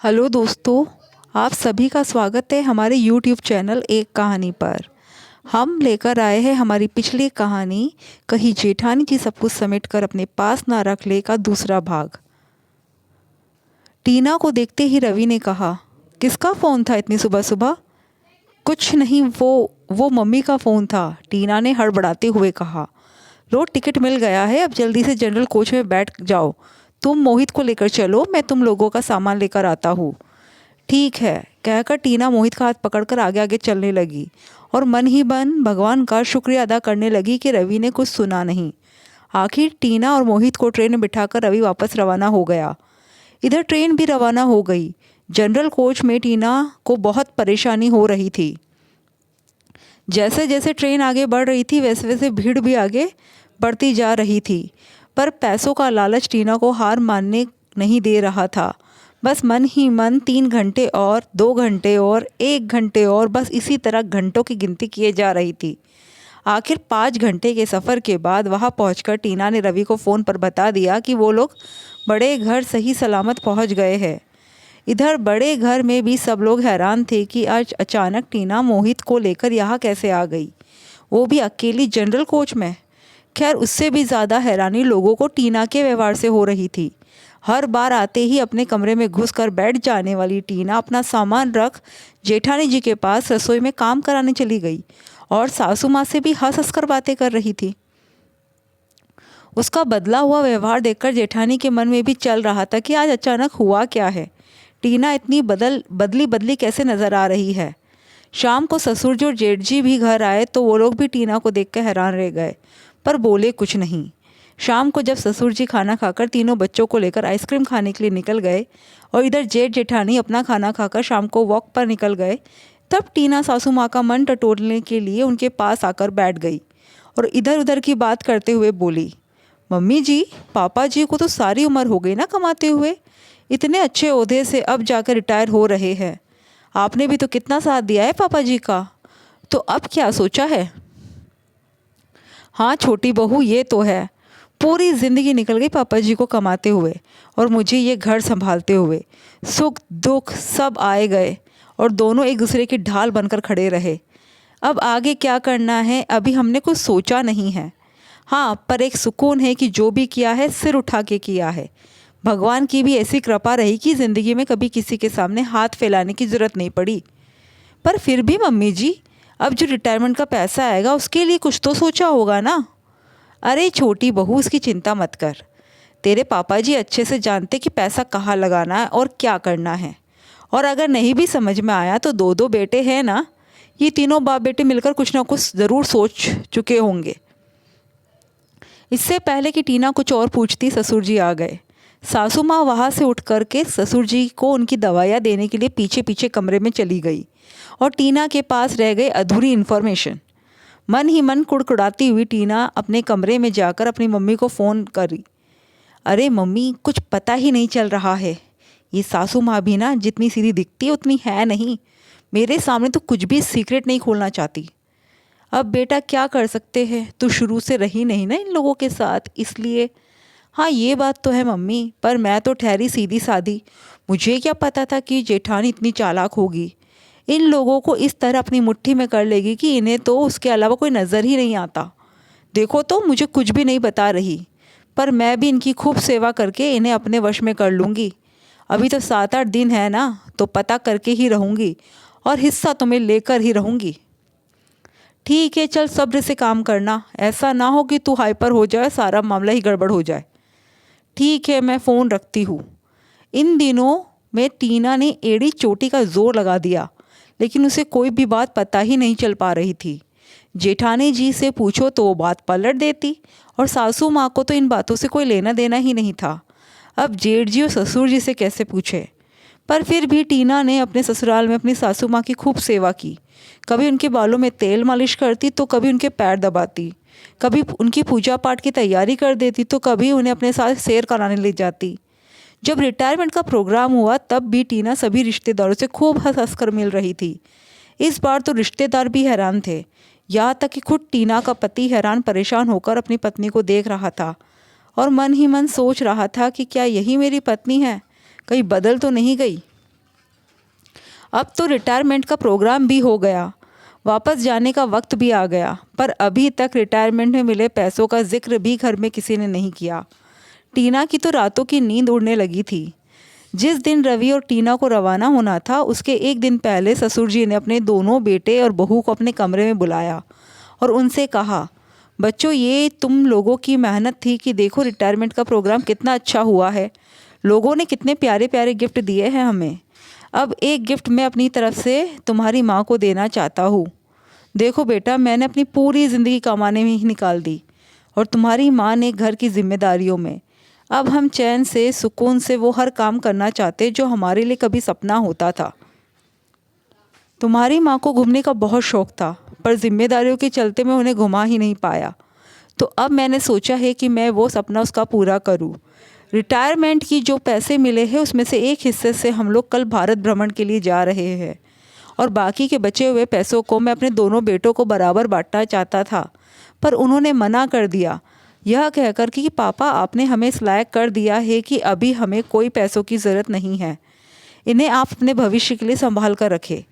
Hello दोस्तों, आप सभी का स्वागत है हमारे यूट्यूब चैनल एक कहानी पर। हम लेकर आए हैं हमारी पिछली कहानी कहीं जेठानी जी सब कुछ समेट कर अपने पास ना रख ले का दूसरा भाग। टीना को देखते ही रवि ने कहा, किसका फ़ोन था इतनी सुबह सुबह? कुछ नहीं, वो मम्मी का फ़ोन था, टीना ने हड़बड़ाते हुए कहा। रोड टिकट मिल गया है, अब जल्दी से जनरल कोच में बैठ जाओ। तुम मोहित को लेकर चलो, मैं तुम लोगों का सामान लेकर आता हूँ। ठीक है, कहकर टीना मोहित का हाथ पकड़कर आगे आगे चलने लगी और मन ही मन भगवान का शुक्रिया अदा करने लगी कि रवि ने कुछ सुना नहीं। आखिर टीना और मोहित को ट्रेन में बिठाकर रवि वापस रवाना हो गया। इधर ट्रेन भी रवाना हो गई। जनरल कोच में टीना को बहुत परेशानी हो रही थी। जैसे जैसे ट्रेन आगे बढ़ रही थी वैसे वैसे भीड़ भी आगे बढ़ती जा रही थी, पर पैसों का लालच टीना को हार मानने नहीं दे रहा था। बस मन ही मन 3 घंटे और 2 घंटे और 1 घंटे और बस इसी तरह घंटों की गिनती किए जा रही थी। आखिर 5 घंटे के सफ़र के बाद वहां पहुंचकर टीना ने रवि को फ़ोन पर बता दिया कि वो लोग बड़े घर सही सलामत पहुंच गए हैं। इधर बड़े घर में भी सब लोग हैरान थे कि आज अचानक टीना मोहित को लेकर यहाँ कैसे आ गई, वो भी अकेली जनरल कोच में। खैर, उससे भी ज़्यादा हैरानी लोगों को टीना के व्यवहार से हो रही थी। हर बार आते ही अपने कमरे में घुसकर बैठ जाने वाली टीना अपना सामान रख जेठानी जी के पास रसोई में काम कराने चली गई और सासू माँ से भी हंस हंस कर बातें कर रही थी। उसका बदला हुआ व्यवहार देखकर जेठानी के मन में भी चल रहा था कि आज अचानक हुआ क्या है, टीना इतनी बदली बदली कैसे नज़र आ रही है। शाम को ससुर जी और जेठ जी भी घर आए तो वो लोग भी टीना को देखकर हैरान रह गए, पर बोले कुछ नहीं। शाम को जब ससुर जी खाना खाकर तीनों बच्चों को लेकर आइसक्रीम खाने के लिए निकल गए और इधर जेठ जेठानी अपना खाना खाकर शाम को वॉक पर निकल गए, तब टीना सासू माँ का मन टटोलने के लिए उनके पास आकर बैठ गई और इधर उधर की बात करते हुए बोली, मम्मी जी, पापा जी को तो सारी उम्र हो गई ना कमाते हुए, इतने अच्छे ओहदे से अब जाकर रिटायर हो रहे हैं। आपने भी तो कितना साथ दिया है पापा जी का, तो अब क्या सोचा है? हाँ छोटी बहू, ये तो है, पूरी ज़िंदगी निकल गई पापा जी को कमाते हुए और मुझे ये घर संभालते हुए। सुख दुख सब आए गए और दोनों एक दूसरे की ढाल बनकर खड़े रहे। अब आगे क्या करना है अभी हमने कुछ सोचा नहीं है। हाँ, पर एक सुकून है कि जो भी किया है सिर उठा के किया है। भगवान की भी ऐसी कृपा रही कि ज़िंदगी में कभी किसी के सामने हाथ फैलाने की ज़रूरत नहीं पड़ी। पर फिर भी मम्मी जी, अब जो रिटायरमेंट का पैसा आएगा उसके लिए कुछ तो सोचा होगा ना? अरे छोटी बहू, उसकी चिंता मत कर। तेरे पापा जी अच्छे से जानते कि पैसा कहाँ लगाना है और क्या करना है। और अगर नहीं भी समझ में आया तो दो दो बेटे हैं ना, ये तीनों बाप बेटे मिलकर कुछ ना कुछ ज़रूर सोच चुके होंगे। इससे पहले कि टीना कुछ और पूछती, ससुर जी आ गए। सासू माँ वहाँ से उठ कर के ससुर जी को उनकी दवाइयाँ देने के लिए पीछे पीछे कमरे में चली गई और टीना के पास रह गई अधूरी इन्फॉर्मेशन। मन ही मन कुड़कुड़ाती हुई टीना अपने कमरे में जाकर अपनी मम्मी को फ़ोन करी। अरे मम्मी, कुछ पता ही नहीं चल रहा है। ये सासू माँ भी ना जितनी सीधी दिखती है उतनी है नहीं। मेरे सामने तो कुछ भी सीक्रेट नहीं खोलना चाहती। अब बेटा क्या कर सकते हैं, तू शुरू से रही नहीं ना इन लोगों के साथ, इसलिए। हाँ ये बात तो है मम्मी, पर मैं तो ठहरी सीधी सादी। मुझे क्या पता था कि जेठानी इतनी चालाक होगी, इन लोगों को इस तरह अपनी मुट्ठी में कर लेगी कि इन्हें तो उसके अलावा कोई नज़र ही नहीं आता। देखो तो मुझे कुछ भी नहीं बता रही, पर मैं भी इनकी खूब सेवा करके इन्हें अपने वश में कर लूँगी। अभी तो 7-8 दिन है ना, तो पता करके ही रहूँगी और हिस्सा तुम्हें लेकर ही रहूँगी। ठीक है, चल सब्र से काम करना, ऐसा ना हो कि तू हाइपर हो जाए, सारा मामला ही गड़बड़ हो जाए। ठीक है, मैं फ़ोन रखती हूँ। इन दिनों में टीना ने एड़ी चोटी का जोर लगा दिया, लेकिन उसे कोई भी बात पता ही नहीं चल पा रही थी। जेठानी जी से पूछो तो वो बात पलट देती और सासू माँ को तो इन बातों से कोई लेना देना ही नहीं था। अब जेठ जी और ससुर जी से कैसे पूछे? पर फिर भी टीना ने अपने ससुराल में अपनी सासू माँ की खूब सेवा की। कभी उनके बालों में तेल मालिश करती तो कभी उनके पैर दबाती, कभी उनकी पूजा पाठ की तैयारी कर देती तो कभी उन्हें अपने साथ सैर कराने ले जाती। जब रिटायरमेंट का प्रोग्राम हुआ तब भी टीना सभी रिश्तेदारों से खूब हंस हंस कर मिल रही थी। इस बार तो रिश्तेदार भी हैरान थे, यहाँ तक कि खुद टीना का पति हैरान परेशान होकर अपनी पत्नी को देख रहा था और मन ही मन सोच रहा था कि क्या यही मेरी पत्नी है, कहीं बदल तो नहीं गई। अब तो रिटायरमेंट का प्रोग्राम भी हो गया, वापस जाने का वक्त भी आ गया, पर अभी तक रिटायरमेंट में मिले पैसों का जिक्र भी घर में किसी ने नहीं किया। टीना की तो रातों की नींद उड़ने लगी थी। जिस दिन रवि और टीना को रवाना होना था, उसके एक दिन पहले ससुर जी ने अपने दोनों बेटे और बहू को अपने कमरे में बुलाया और उनसे कहा, बच्चों, ये तुम लोगों की मेहनत थी कि देखो रिटायरमेंट का प्रोग्राम कितना अच्छा हुआ है। लोगों ने कितने प्यारे प्यारे गिफ्ट दिए हैं हमें। अब एक गिफ्ट मैं अपनी तरफ से तुम्हारी माँ को देना चाहता हूँ। देखो बेटा, मैंने अपनी पूरी ज़िंदगी कमाने में ही निकाल दी और तुम्हारी माँ ने घर की जिम्मेदारियों में। अब हम चैन से, सुकून से वो हर काम करना चाहते जो हमारे लिए कभी सपना होता था। तुम्हारी माँ को घूमने का बहुत शौक़ था, पर जिम्मेदारियों के चलते मैं उन्हें घुमा ही नहीं पाया। तो अब मैंने सोचा है कि मैं वो सपना उसका पूरा करूँ। रिटायरमेंट की जो पैसे मिले हैं उसमें से एक हिस्से से हम लोग कल भारत भ्रमण के लिए जा रहे हैं और बाकी के बचे हुए पैसों को मैं अपने दोनों बेटों को बराबर बांटना चाहता था, पर उन्होंने मना कर दिया, यह कहकर कि पापा, आपने हमें इस लायक कर दिया है कि अभी हमें कोई पैसों की ज़रूरत नहीं है, इन्हें आप अपने भविष्य के लिए संभाल कर रखें।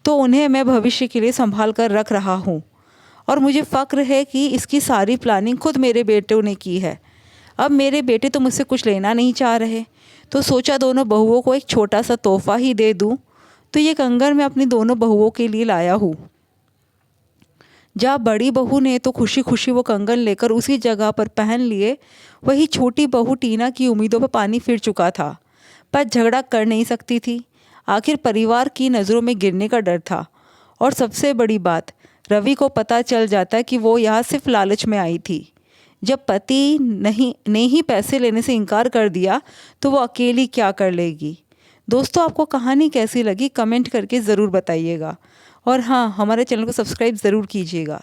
तो उन्हें मैं भविष्य के लिए संभाल कर रख रहा हूँ और मुझे फ़क्र है कि इसकी सारी प्लानिंग खुद मेरे बेटों ने की है। अब मेरे बेटे तो मुझसे कुछ लेना नहीं चाह रहे, तो सोचा दोनों बहुओं को एक छोटा सा तोहफ़ा ही दे दूँ। तो ये कंगन मैं अपनी दोनों बहुओं के लिए लाया हूँ। जहाँ बड़ी बहू ने तो खुशी खुशी वो कंगन लेकर उसी जगह पर पहन लिए, वही छोटी बहू टीना की उम्मीदों पर पानी फिर चुका था, पर झगड़ा कर नहीं सकती थी। आखिर परिवार की नज़रों में गिरने का डर था। और सबसे बड़ी बात, रवि को पता चल जाता कि वो यहाँ सिर्फ लालच में आई थी। जब पति ने ही पैसे लेने से इनकार कर दिया तो वो अकेली क्या कर लेगी। दोस्तों, आपको कहानी कैसी लगी कमेंट करके ज़रूर बताइएगा और हाँ, हमारे चैनल को सब्सक्राइब ज़रूर कीजिएगा।